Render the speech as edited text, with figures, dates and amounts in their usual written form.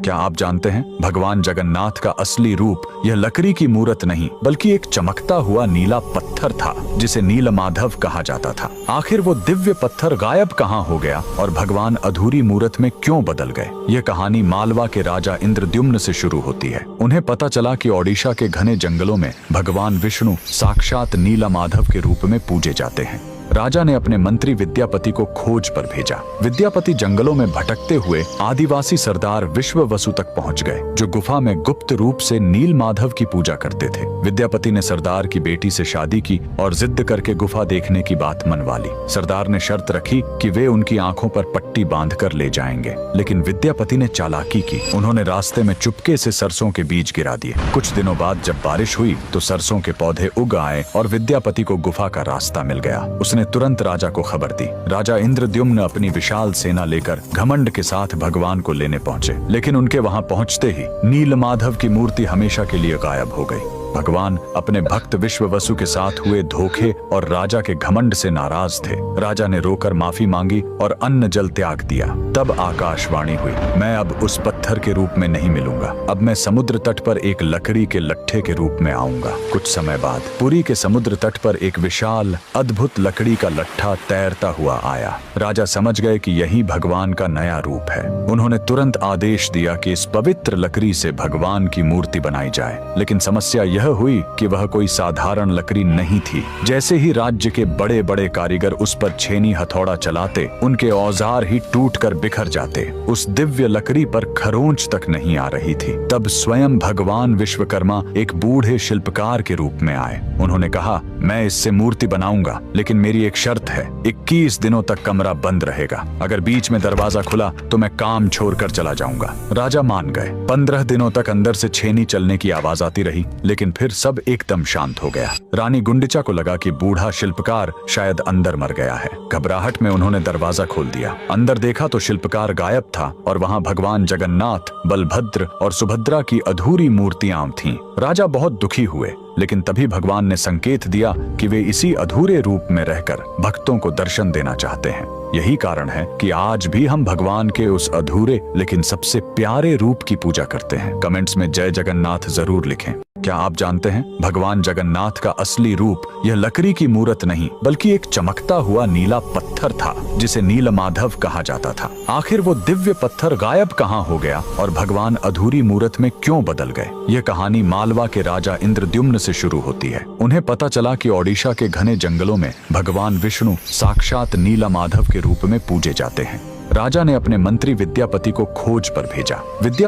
क्या आप जानते हैं भगवान जगन्नाथ का असली रूप यह लकड़ी की मूरत नहीं बल्कि एक चमकता हुआ नीला पत्थर था जिसे नीलमाधव कहा जाता था। आखिर वो दिव्य पत्थर गायब कहाँ हो गया और भगवान अधूरी मूरत में क्यों बदल गए? यह कहानी मालवा के राजा इंद्रद्युम्न से शुरू होती है। उन्हें पता चला कि ओडिशा के घने जंगलों में भगवान विष्णु साक्षात नीलमाधव के रूप में पूजे जाते हैं। राजा ने अपने मंत्री विद्यापति को खोज पर भेजा। विद्यापति जंगलों में भटकते हुए आदिवासी सरदार विश्ववसु तक पहुंच गए, जो गुफा में गुप्त रूप से नीलमाधव की पूजा करते थे। विद्यापति ने सरदार की बेटी से शादी की और जिद करके गुफा देखने की बात मनवा ली। सरदार ने शर्त रखी कि वे उनकी आंखों पर पट्टी बांधकर ले जाएंगे, लेकिन विद्यापति ने चालाकी की। उन्होंने रास्ते में चुपके से सरसों के बीज गिरा दिए। कुछ दिनों बाद जब बारिश हुई तो सरसों के पौधे उग आए और विद्यापति को गुफा का रास्ता मिल गया। उसने तुरंत राजा को खबर दी। राजा इंद्रद्युम्न अपनी विशाल सेना लेकर घमंड के साथ भगवान को लेने पहुंचे, लेकिन उनके वहां पहुंचते ही नीलमाधव की मूर्ति हमेशा के लिए गायब हो गई। भगवान अपने भक्त विश्ववसु के साथ हुए धोखे और राजा के घमंड से नाराज थे। राजा ने रोकर माफी मांगी और अन्न जल त्याग दिया। तब आकाशवाणी हुई, मैं अब उस पत्थर के रूप में नहीं मिलूंगा, अब मैं समुद्र तट पर एक लकड़ी के लट्ठे के रूप में आऊंगा। कुछ समय बाद पुरी के समुद्र तट पर एक विशाल अद्भुत लकड़ी का लट्ठा तैरता हुआ आया। राजा समझ गए कि यही भगवान का नया रूप है। उन्होंने तुरंत आदेश दिया कि इस पवित्र लकड़ी से भगवान की मूर्ति बनाई जाए, लेकिन समस्या यह हुई कि वह कोई साधारण लकड़ी नहीं थी। जैसे ही राज्य के बड़े बड़े कारीगर उस पर छेनी हथौड़ा चलाते, उनके औजार ही टूटकर बिखर जाते। उस दिव्य लकड़ी पर खरोंच तक नहीं आ रही थी। तब स्वयं भगवान विश्वकर्मा एक बूढ़े शिल्पकार के रूप में आए। उन्होंने कहा, मैं इससे मूर्ति बनाऊंगा, लेकिन मेरी एक शर्त है, 21 दिनों तक कमरा बंद रहेगा। अगर बीच में दरवाजा खुला तो मैं काम छोड़कर चला जाऊंगा। राजा मान गए। 15 दिनों तक अंदर से छेनी चलने की आवाज आती रही, लेकिन फिर सब एकदम शांत हो गया। रानी गुंडिचा को लगा कि बूढ़ा शिल्पकार शायद अंदर मर गया है। घबराहट में उन्होंने दरवाजा खोल दिया। अंदर देखा तो शिल्पकार गायब था और वहां भगवान जगन्नाथ, बलभद्र और सुभद्रा की अधूरी मूर्तियां थीं। राजा बहुत दुखी हुए, लेकिन तभी भगवान ने संकेत दिया कि वे इसी अधूरे रूप में रहकर भक्तों को दर्शन देना चाहते हैं। यही कारण है कि आज भी हम भगवान के उस अधूरे लेकिन सबसे प्यारे रूप की पूजा करते हैं। कमेंट्स में जय जगन्नाथ जरूर लिखें। क्या आप जानते हैं भगवान जगन्नाथ का असली रूप यह लकड़ी की मूरत नहीं बल्कि एक चमकता हुआ नीला पत्थर था जिसे नीलमाधव कहा जाता था। आखिर वो दिव्य पत्थर गायब कहाँ हो गया और भगवान अधूरी मूरत में क्यों बदल गए? यह कहानी मालवा के राजा इंद्रद्युम्न से शुरू होती है। उन्हें पता चला कि ओडिशा के घने जंगलों में भगवान विष्णु साक्षात नीलमाधव के रूप में पूजे जाते हैं। राजा ने अपने मंत्री विद्यापति को खोज पर भेजा।